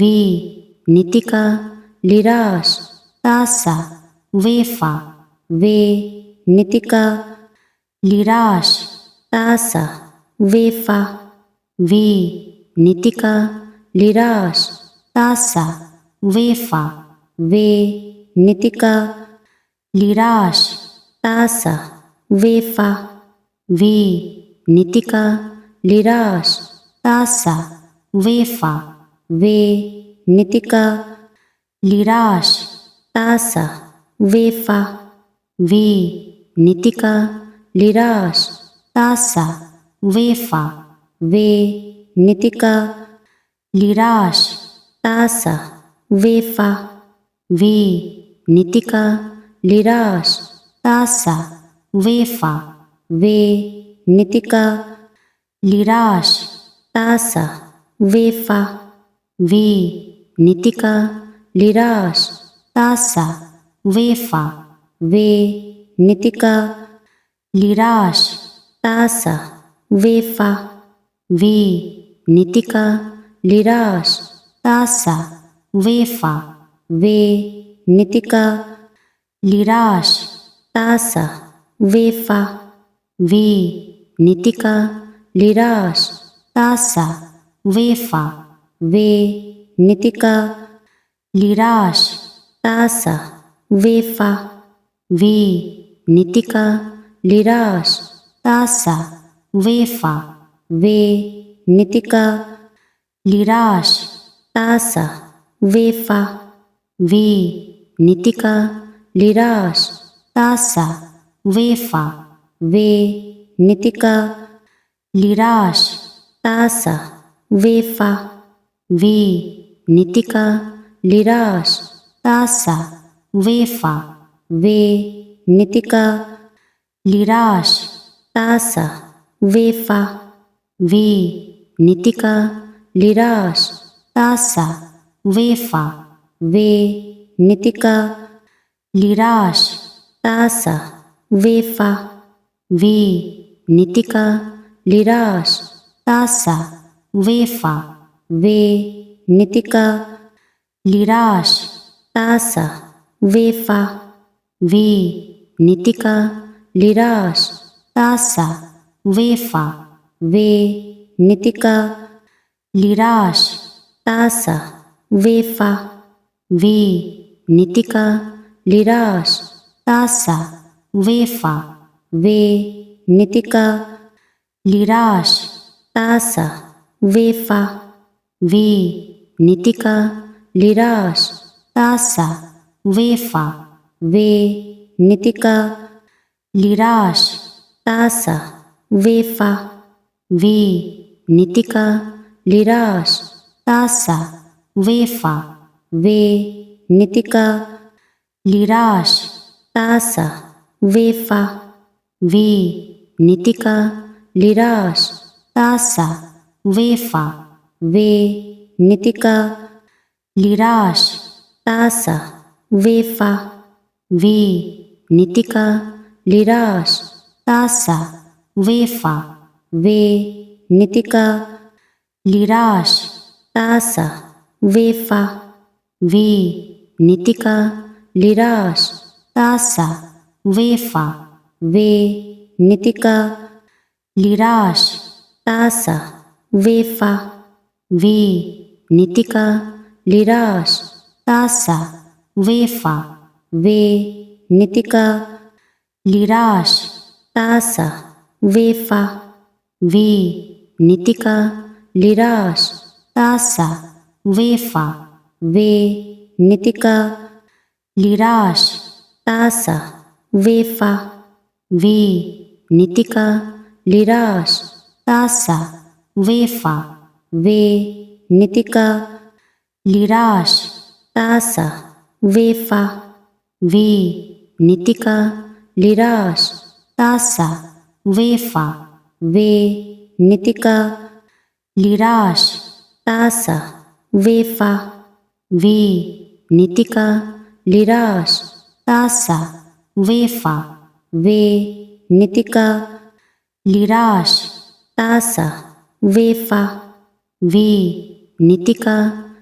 We Nitika लिराश तासा वेफा वे नितिका लिराश तासा वेफा we Nitika लिराश तासा वेफा वे नितिका लिराश तासा वेफा वी नितिका लिराश तासा वेफा वे नितिका लिराश तासा वेफा वी नितिका लिराश तासा वेफा वे नितिका लिराश तासा वेफा वी नितिका लिराश तासा वेफा वे नितिका लिराश तासा वेफा वी नितिका लिराश तासा वेफा वे नितिका लिराश तासा वेफा वी नितिका लिराश तासा वेफा वे नितिका लिराश तासा वेफा वी नितिका लिराश तासा वेफा वे नितिका लिराश तासा वेफा वी नितिका लिराश तासा वेफा वे नितिका लिराश तासा वेफा वी नितिका लिराश तासा वेफा वे नितिका लिराश तासा वेफा वी नितिका लिराश तासा वेफा वे नितिका लिराश तासा वेफा वी नितिका लिराश तासा वेफा वे नितिका लिराश तासा वेफा वी नितिका लिराश तासा वेफा वे नितिका लिराश तासा वेफा वी नितिका लिराश तासा वेफा वे नितिका लिराश तासा वेफा वी नितिका लिराश तासा वेफा वे नितिका लिराश तासा वेफा वी नितिका लिराश तासा वेफा वे नितिका लिराश तासा वेफा वी नितिका लिराश तासा वेफा वे नितिका लिराश तासा वेफा वी नितिका लिराश तासा वेफा वे नितिका लिराश तासा वेफा वी नितिका लिराश तासा वेफा वे नितिका लिराश तासा वेफा वी नितिका लिराश तासा वेफा वे नितिका लिराश तासा वेफा वी नितिका लिराश तासा वेफा वे नितिका लिराश तासा वेफा वी नितिका लिराश तासा वेफा वे नितिका लिराश तासा वेफा वी नितिका लिराश तासा वेफा वे नितिका लिराश तासा वेफा वी नितिका लिराश तासा वेफा वे नितिका लिराश तासा वेफा वी नितिका लिराश तासा वेफा वे नितिका लिराश तासा वेफा वी नितिका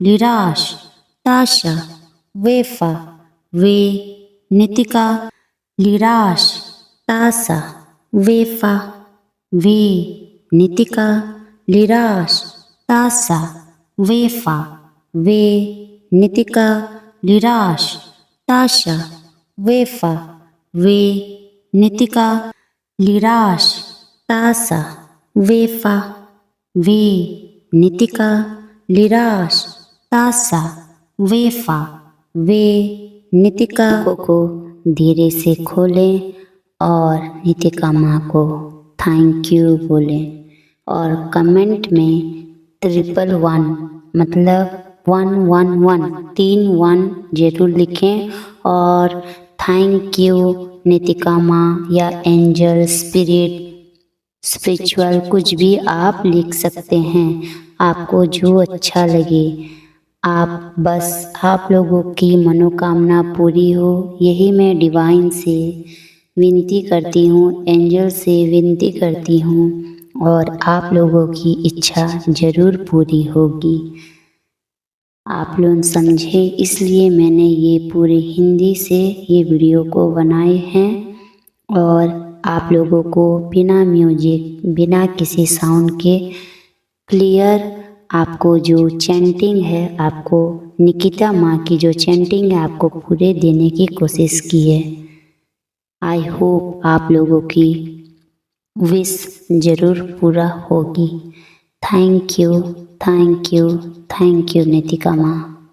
लिराश, ताशा, वेफा, वे, नितिका, लिराश, तासा, वेफा, वे, नितिका, लिराश, तासा, वेफा, वे, नितिका, लिराश, ताशा, वेफा, वे, नितिका, लिराश, तासा, वेफा, वे, नितिका, लिराश, तासा, वेफा, वे, नितिका को धीरे से खोलें और नितिका माँ को थैंक यू बोलें और कमेंट में 111 मतलब 111 3 1 जरूर लिखें और थैंक यू नितिका माँ या एंजल स्पिरिट स्पिरिचुअल कुछ भी आप लिख सकते हैं, आपको जो अच्छा लगे। आप बस आप लोगों की मनोकामना पूरी हो, यही मैं डिवाइन से विनती करती हूँ, एंजल से विनती करती हूँ और आप लोगों की इच्छा ज़रूर पूरी होगी। आप लोग समझे, इसलिए मैंने ये पूरे हिंदी से ये वीडियो को बनाए हैं और आप लोगों को बिना म्यूजिक बिना किसी साउंड के क्लियर आपको जो चैंटिंग है, आपको निकिता माँ की जो चैंटिंग है आपको पूरे देने की कोशिश की है। आई होप आप लोगों की विश ज़रूर पूरा होगी। Thank you, thank you, thank you Nitika माँ।